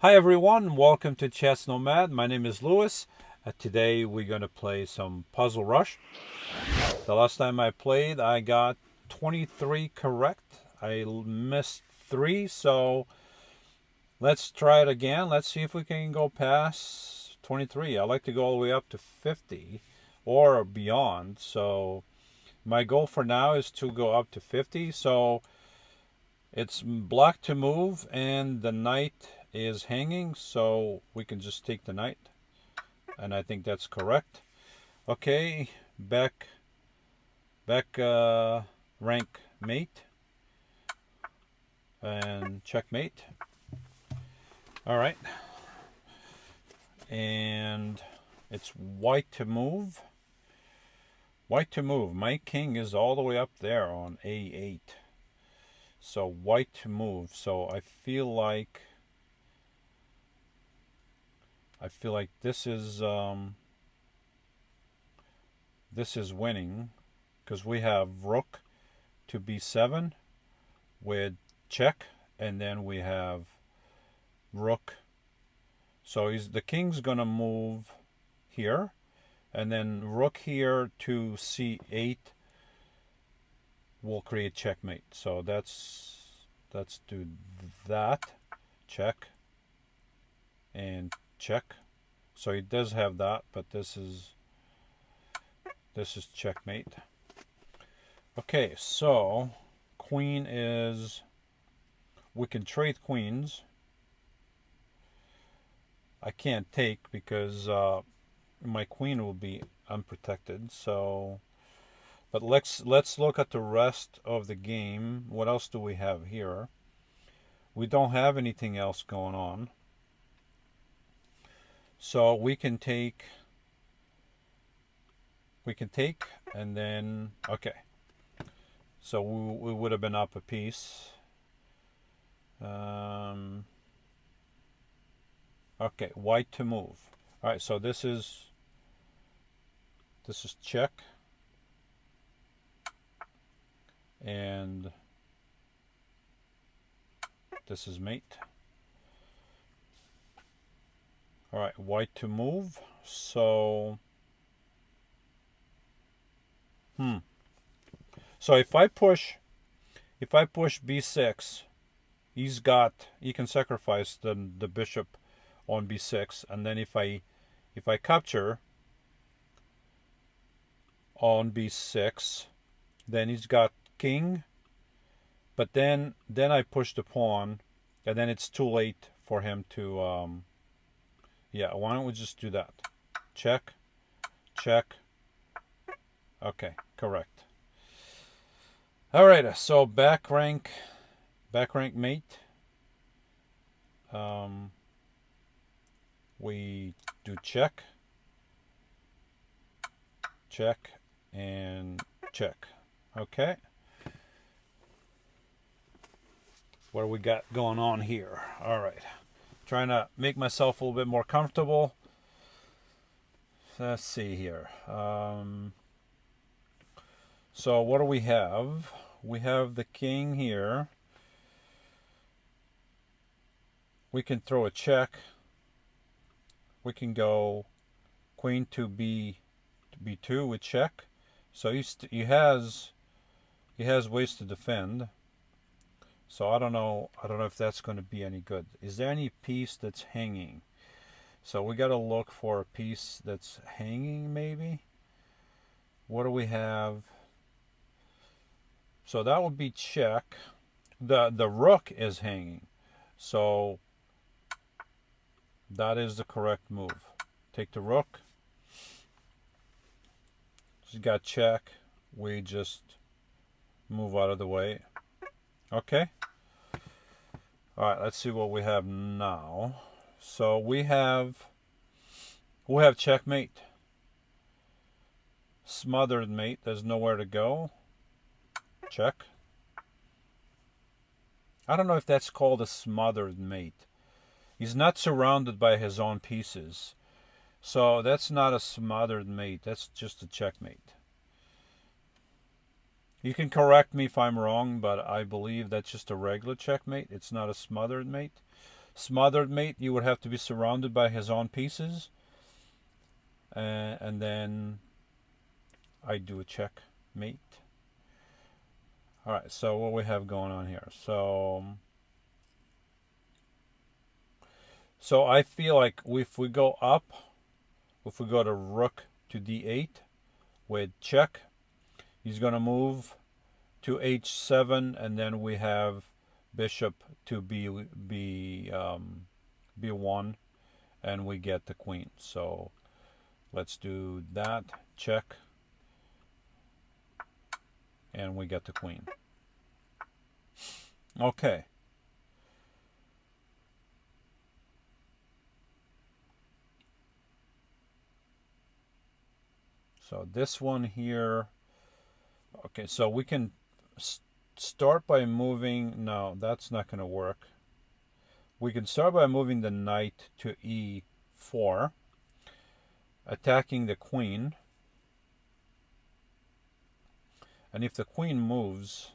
Hi everyone, welcome to Chess Nomad. My name is Louis. Today we're going to play some Puzzle Rush. The last time I played, I got 23 correct. I missed 3, so let's try it again. Let's see if we can go past 23. I like to go all the way up to 50 or beyond. So my goal for now is to go up to 50. So it's black to move and the knight is hanging, so we can just take the knight, and I think that's correct. Okay, back rank mate and checkmate. All right, and it's white to move. White to move. My king is all the way up there on A8. So white to move. So I feel like this is winning because we have rook to b7 with check, and then we have rook. So the king's gonna move here, and then rook here to c8 will create checkmate. So let's do that. Check and check. So he does have that, but this is checkmate. Okay, so queen is, we can trade queens. I can't take because my queen will be unprotected. So, but let's look at the rest of the game. What else do we have here? We don't have anything else going on. So we can take, and then, okay. So we would have been up a piece. Okay, white to move. All right, so this is check, and this is mate. All right, white to move. So, so if I push b6, he can sacrifice the bishop on b6, and then if I capture on b6, then he's got king, but then I push the pawn, and then it's too late for him to yeah, why don't we just do that? Check, check. Okay, correct. All right, so back rank mate. We do check, check, and check. Okay. What do we got going on here? All right. Trying to make myself a little bit more comfortable. Let's see here. So what do we have? We have the king here. We can throw a check. We can go queen to b2 with check. So he has ways to defend. So I don't know if that's going to be any good. Is there any piece that's hanging? So we got to look for a piece that's hanging, maybe. What do we have? So that would be check. The rook is hanging. So that is the correct move. Take the rook. She's got check. We just move out of the way. Okay. All right, let's see what we have now. So we have checkmate. Smothered mate. There's nowhere to go. Check. I don't know if that's called a smothered mate. He's not surrounded by his own pieces. So that's not a smothered mate. That's just a checkmate. You can correct me if I'm wrong, but I believe that's just a regular checkmate. It's not a smothered mate. Smothered mate, you would have to be surrounded by his own pieces. And then I do a check mate. All right, so what we have going on here? So I feel like if we go up, if we go to rook to d8 with check, he's going to move to h7, and then we have bishop to b1, and we get the queen. So let's do that, check, and we get the queen. Okay. So this one here, okay, so we can start by moving, no, that's not going to work. We can start by moving the knight to e4, attacking the queen. And if the queen moves,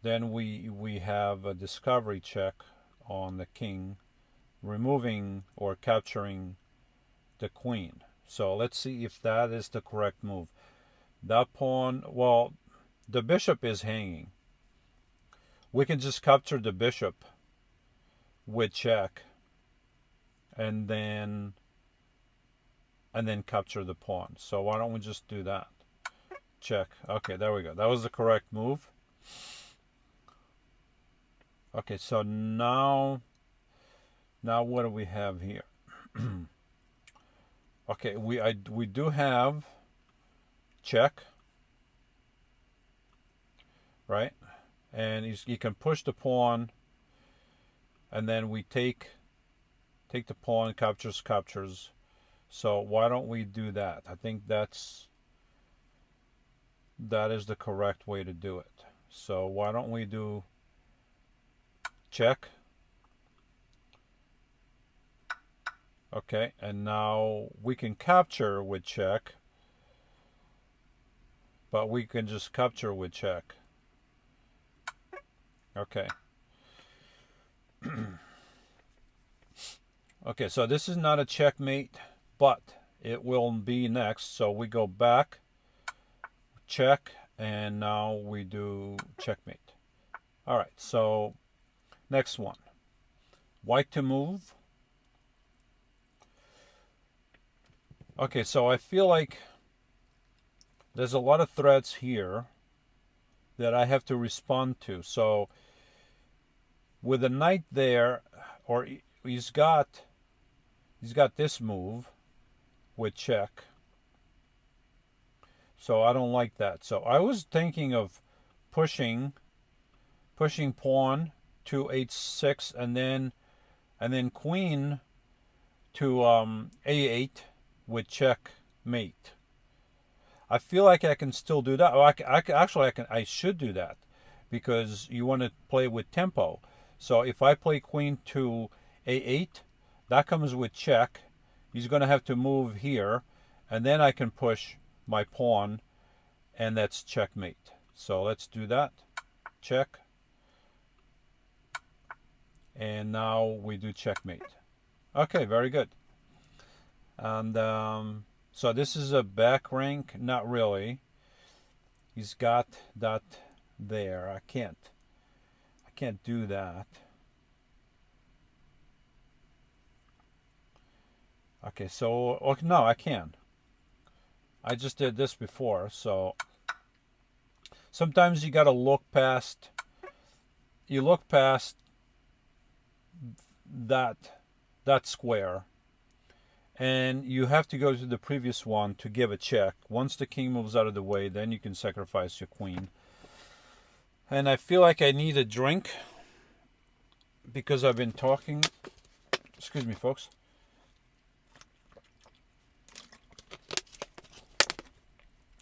then we have a discovery check on the king, removing or capturing the queen. So let's see if that is the correct move. That pawn, well, the bishop is hanging. We can just capture the bishop with check, and then capture the pawn. So why don't we just do that? Check. Okay, there we go. That was the correct move. Okay, so now what do we have here? Okay, we do have check, right? And he can push the pawn, and then we take the pawn, captures. So why don't we do that? I think that is the correct way to do it. So why don't we do check? Okay, and now we can capture with check, but we can just capture with check. Okay. Okay, so this is not a checkmate, but it will be next. So we go back, check, and now we do checkmate. All right, so next one. White to move. Okay, so I feel like there's a lot of threats here that I have to respond to. So with the knight there, or he's got this move with check. So I don't like that. So I was thinking of pushing pawn to h6, and then queen to a8 with checkmate. I feel like I can still do that. I should do that, because you want to play with tempo. So if I play queen to a8, that comes with check. He's going to have to move here, and then I can push my pawn, and that's checkmate. So let's do that. Check. And now we do checkmate. Okay, very good. And so this is a back rank. Not really. He's got that there. I can't do that. Okay, so no, I can. I just did this before. So sometimes you got to look past. You look past that square, and you have to go to the previous one to give a check. Once the king moves out of the way, then you can sacrifice your queen. And I feel like I need a drink because I've been talking. Excuse me, folks.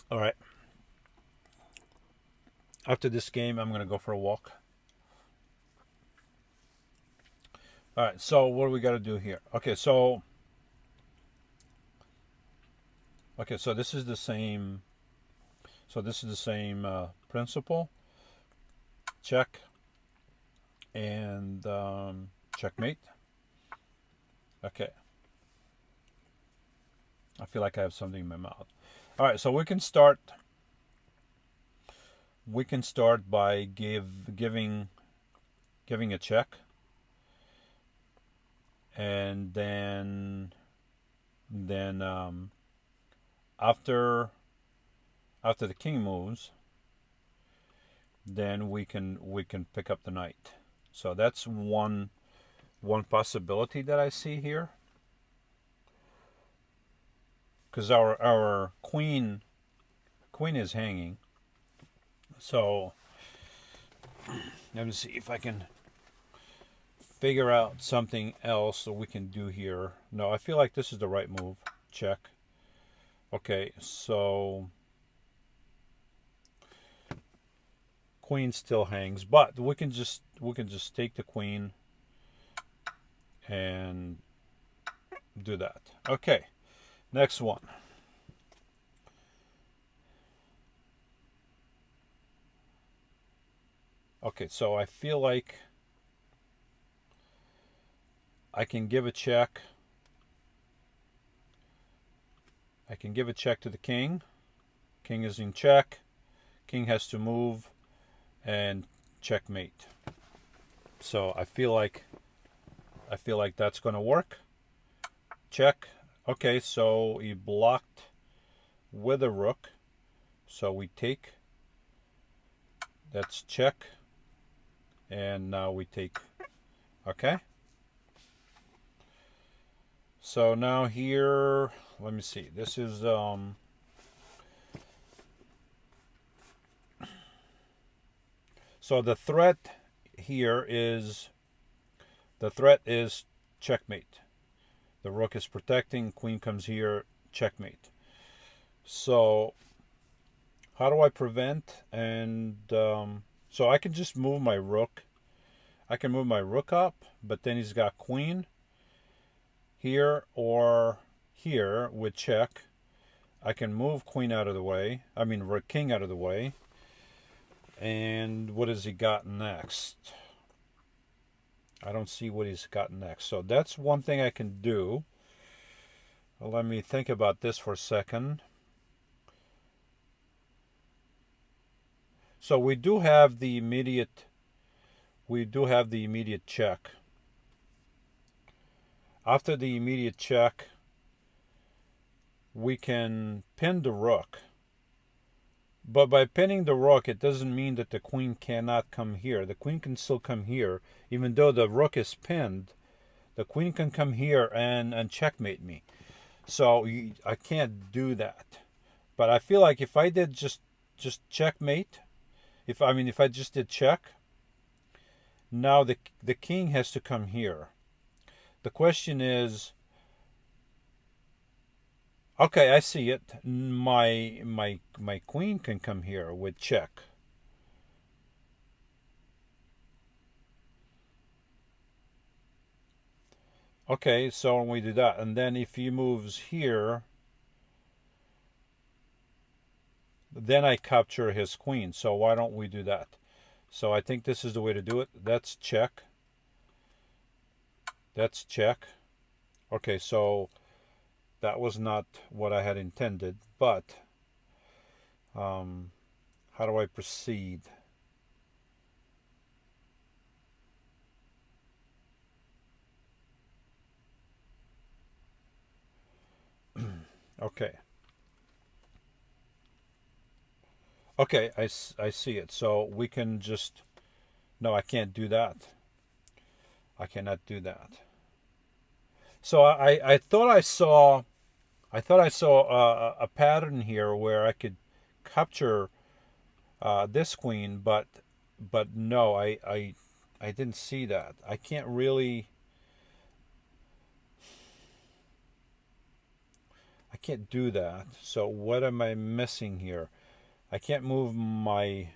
All right. After this game, I'm going to go for a walk. All right, so what do we got to do here? Okay, so this is the same. So this is the same principle. Check. and checkmate. Okay. I feel like I have something in my mouth. All right, so we can start. We can start by giving a check, and then after the king moves, then we can pick up the knight. So that's one possibility that I see here, because our queen is hanging. So let me see if I can figure out something else that we can do here. No, I feel like this is the right move. Check. Okay, so queen still hangs, but we can just take the queen and do that. Okay, next one. Okay, so I feel like I can give a check. I can give a check to the king. King is in check. King has to move and checkmate. So I feel like that's going to work. Check. Okay, so he blocked with a rook. So we take. That's check. And now we take. Okay. So now here, let me see. This is so the threat here is checkmate. The rook is protecting, queen comes here, checkmate. So how do I prevent? And so I can just move my rook. I can move my rook up, but then he's got queen here or here with check. I can move queen out of the way. I mean, king out of the way. And what has he got next? I don't see what he's got next. So that's one thing I can do. Well, let me think about this for a second. So we do have the immediate check. After the immediate check, we can pin the rook. But by pinning the rook, it doesn't mean that the queen cannot come here. The queen can still come here. Even though the rook is pinned, the queen can come here and checkmate me. So I can't do that. But I feel like if I did just checkmate, if I just did check, now the king has to come here. The question is, okay, I see it. My queen can come here with check. Okay, so we do that. And then if he moves here, then I capture his queen. So why don't we do that? So I think this is the way to do it. That's check. That's check. Okay, so that was not what I had intended, but how do I proceed? Okay. Okay, I see it. So we can just, no, I can't do that. I cannot do that. So I thought I saw a pattern here where I could capture this queen, but no, I didn't see that. I can't really. I can't do that. So what am I missing here? I can't move my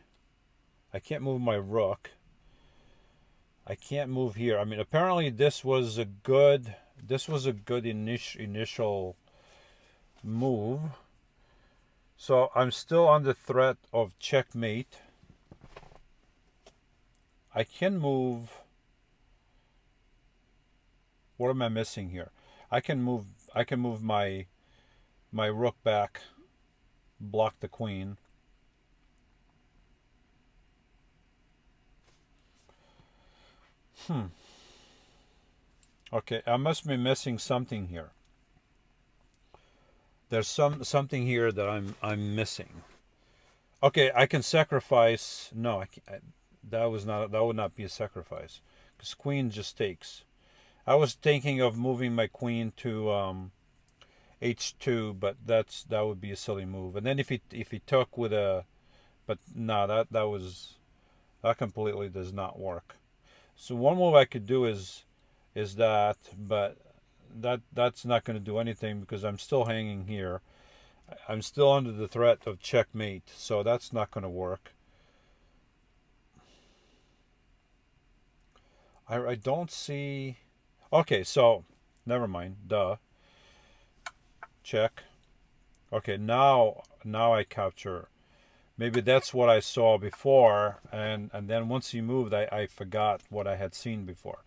rook. I can't move here. I mean, apparently this was a good initial move. So I'm still under threat of checkmate. I can move What am I missing here? I can move my rook back, block the queen. Hmm. Okay, I must be missing something here. There's something here that I'm missing. Okay, I can sacrifice. No, I can't. That would not be a sacrifice, because queen just takes. I was thinking of moving my queen to h2, but that would be a silly move. And then if he took with a, but no, that completely does not work. So one move I could do is that, but that's not going to do anything because I'm still hanging here. I'm still under the threat of checkmate, so that's not going to work. I don't see. Okay, so never mind. Duh. Check. Okay, now I capture. Maybe that's what I saw before, and then once he moved, I forgot what I had seen before.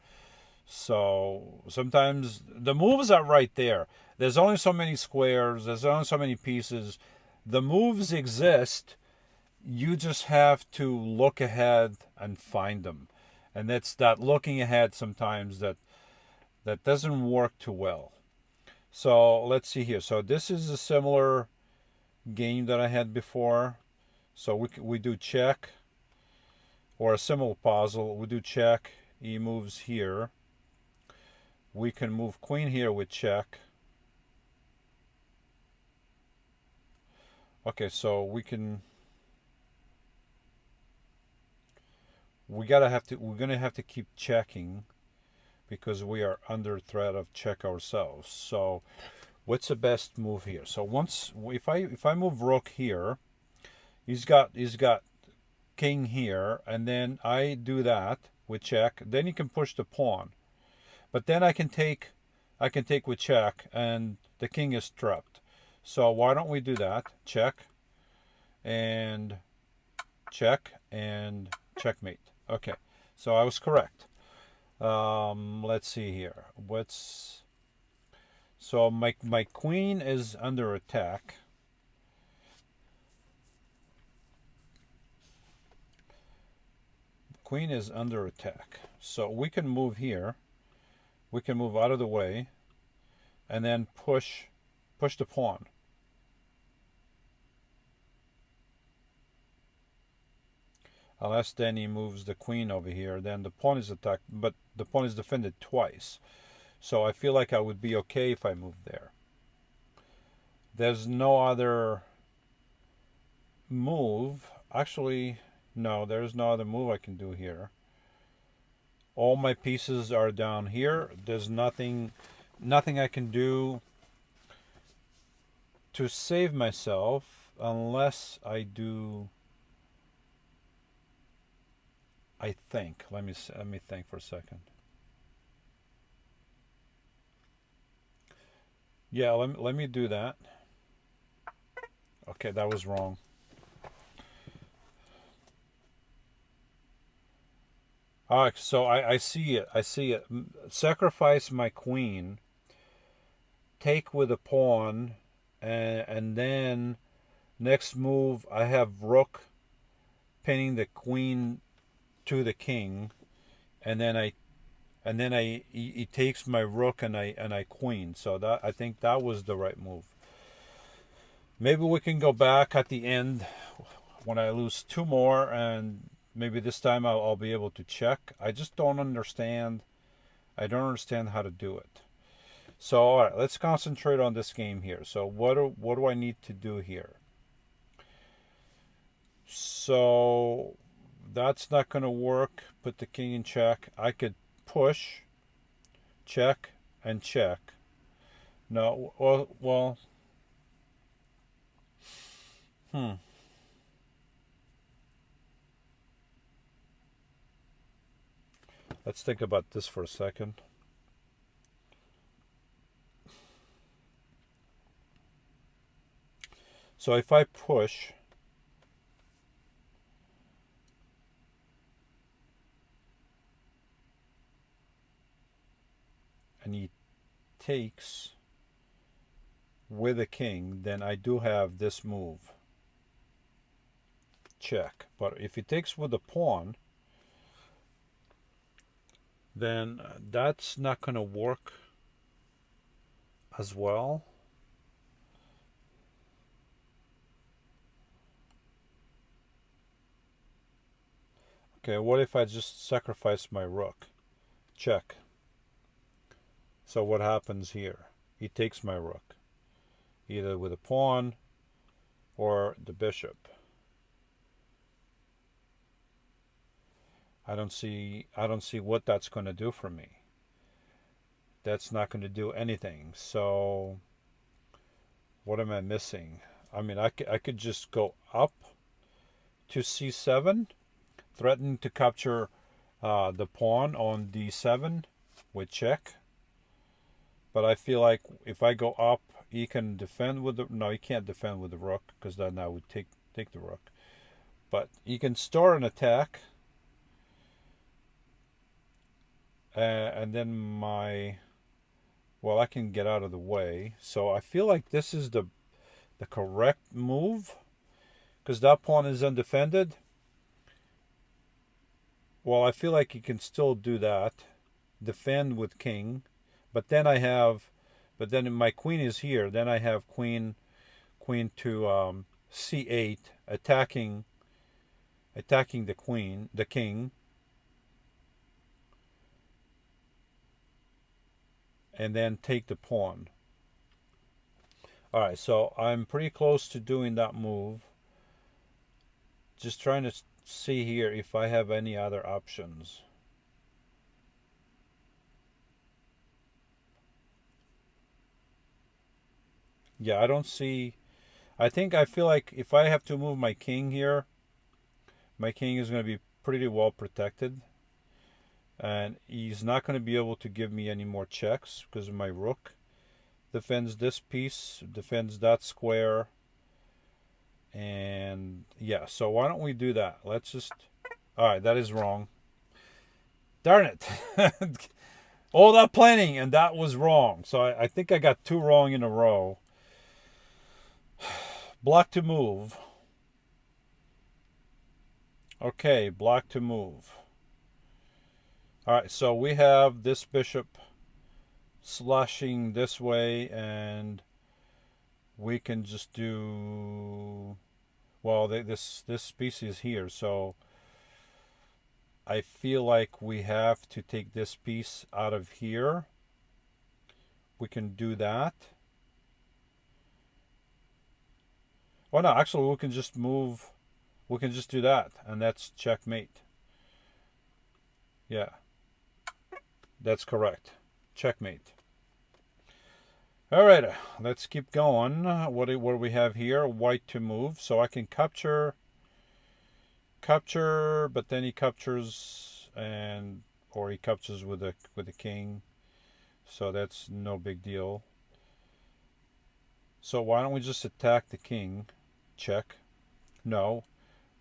So sometimes the moves are right there. There's only so many squares. There's only so many pieces. The moves exist. You just have to look ahead and find them, and that's that looking ahead sometimes that doesn't work too well. So let's see here. So this is a similar game that I had before. So we do check, or a similar puzzle. We do check. He moves here. We can move queen here with check. Okay, so we're gonna have to keep checking because we are under threat of check ourselves. So what's the best move here? So once if I move rook here, he's got king here, and then I do that with check. Then he can push the pawn, but then I can take with check, and the king is trapped. So why don't we do that? Check and check and checkmate. Okay, so I was correct. Let's see here. So my queen is under attack. Queen is under attack. So we can move here. We can move out of the way, and then push the pawn. Unless then he moves the queen over here, then the pawn is attacked, but the pawn is defended twice. So I feel like I would be okay if I moved there. There's no other move. Actually, no, there's no other move I can do here. All my pieces are down here. There's nothing I can do to save myself unless I do. I think. Let me think for a second. Yeah, let me do that. Okay, that was wrong. All right, so I see it. I see it. Sacrifice my queen. Take with a pawn, and then next move I have rook pinning the queen to the king, and then he takes my rook and I queen. So that I think that was the right move. Maybe we can go back at the end when I lose two more, and maybe this time I'll be able to check. I just don't understand. I don't understand how to do it. So all right, let's concentrate on this game here. So what do I need to do here? So that's not going to work. Put the king in check. I could push, check, and check. No, well, hmm. Let's think about this for a second. So if I push, and he takes with a king, then I do have this move. Check. But if he takes with a pawn, then that's not going to work as well. Okay, what if I just sacrifice my rook? Check. So what happens here? He takes my rook, either with a pawn or the bishop. I don't see what that's going to do for me. That's not going to do anything. So what am I missing? I mean, I could just go up to c7, threaten to capture the pawn on d7 with check. But I feel like if I go up, he can defend with the... No, he can't defend with the rook, because then I would take the rook. But he can start an attack. And then my... Well, I can get out of the way. So I feel like this is the correct move, because that pawn is undefended. Well, I feel like he can still do that. Defend with king. But then my queen is here. Then I have queen to c8, attacking the king. And then take the pawn. All right, so I'm pretty close to doing that move. Just trying to see here if I have any other options. Yeah, I don't see... I feel like if I have to move my king here, my king is going to be pretty well protected. And he's not going to be able to give me any more checks, because my rook defends this piece, defends that square. And yeah, so why don't we do that? Let's just... Alright, that is wrong. Darn it. All that planning, and that was wrong. So I think I got 2 wrong in a row. Block to move. Okay, block to move. Alright, so we have this bishop slashing this way, and we can just do... Well, this piece is here, so I feel like we have to take this piece out of here. We can do that. Oh no, actually we can just move... We can just do that, and that's checkmate. Yeah. That's correct. Checkmate. All right, let's keep going. What do we have here? White to move. So I can capture, but then he captures, or he captures with the king. So that's no big deal. So why don't we just attack the king? Check. No,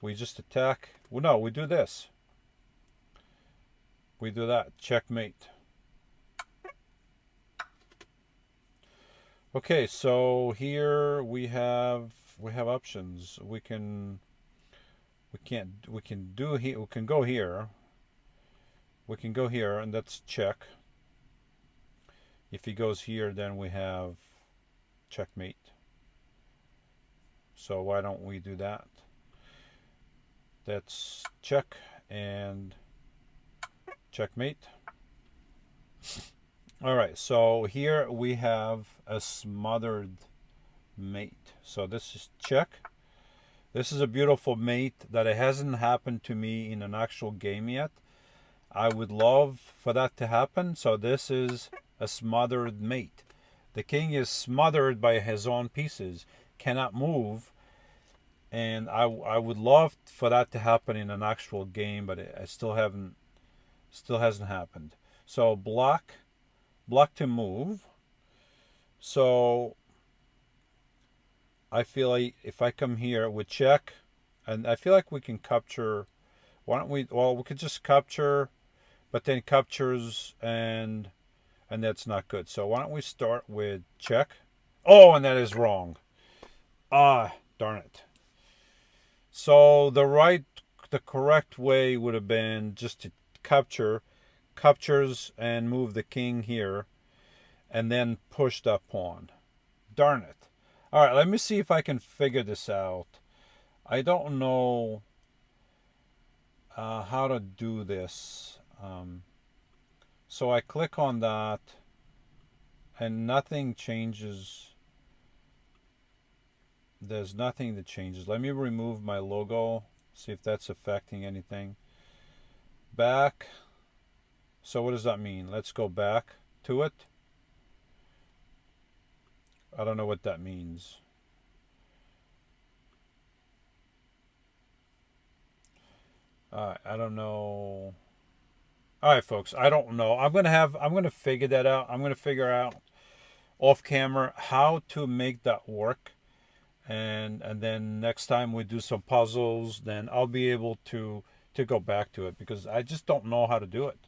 we just attack. Well, no, we do this. We do that. Checkmate. Okay, so here we have options. We can go here. We can go here, and that's check. If he goes here, then we have checkmate. So why don't we do that? That's check and checkmate. All right, so here we have a smothered mate. So this is check. This is a beautiful mate that it hasn't happened to me in an actual game yet. I would love for that to happen. So this is a smothered mate. The king is smothered by his own pieces, cannot move. And I would love for that to happen in an actual game, but it still hasn't happened. So block to move. So I feel like if I come here with check, and I feel like we can capture. Why don't we? Well, we could just capture, but then captures and and that's not good. So why don't we start with check? Oh, and that is wrong. Ah, darn it. So the correct way would have been just to captures and move the king here, and then push that pawn. Darn it. All right, let me see if I can figure this out. I don't know how to do this. So I click on that, and nothing changes. There's nothing that changes. Let me remove my logo, see if that's affecting anything. Back. So what does that mean? Let's go back to it. I don't know what that means. I don't know. All right, folks. I don't know. I'm gonna figure that out. I'm gonna figure out off camera how to make that work, and then next time we do some puzzles, then I'll be able to go back to it, because I just don't know how to do it.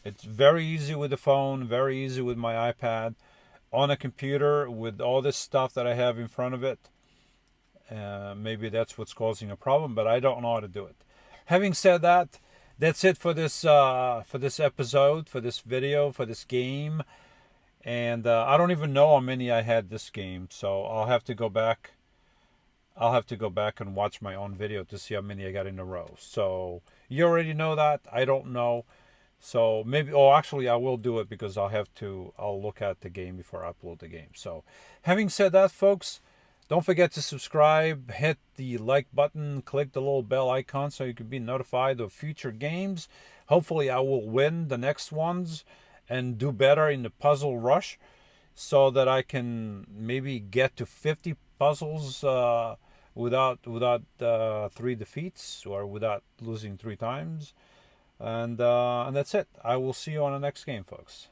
It's very easy with the phone, very easy with my iPad. On a computer with all this stuff that I have in front of it, maybe that's what's causing a problem, but I don't know how to do it. Having said that, that's it for this episode, for this video, for this game. And I don't even know how many I had this game, so I'll have to go back. I'll have to go back and watch my own video to see how many I got in a row. So you already know that. I don't know. So maybe, oh, actually I will do it, because I'll look at the game before I upload the game. So having said that, folks, don't forget to subscribe, hit the like button, click the little bell icon so you can be notified of future games. Hopefully I will win the next ones and do better in the puzzle rush, so that I can maybe get to 50 puzzles without 3 defeats, or without losing 3 times. And that's it. I will see you on the next game, folks.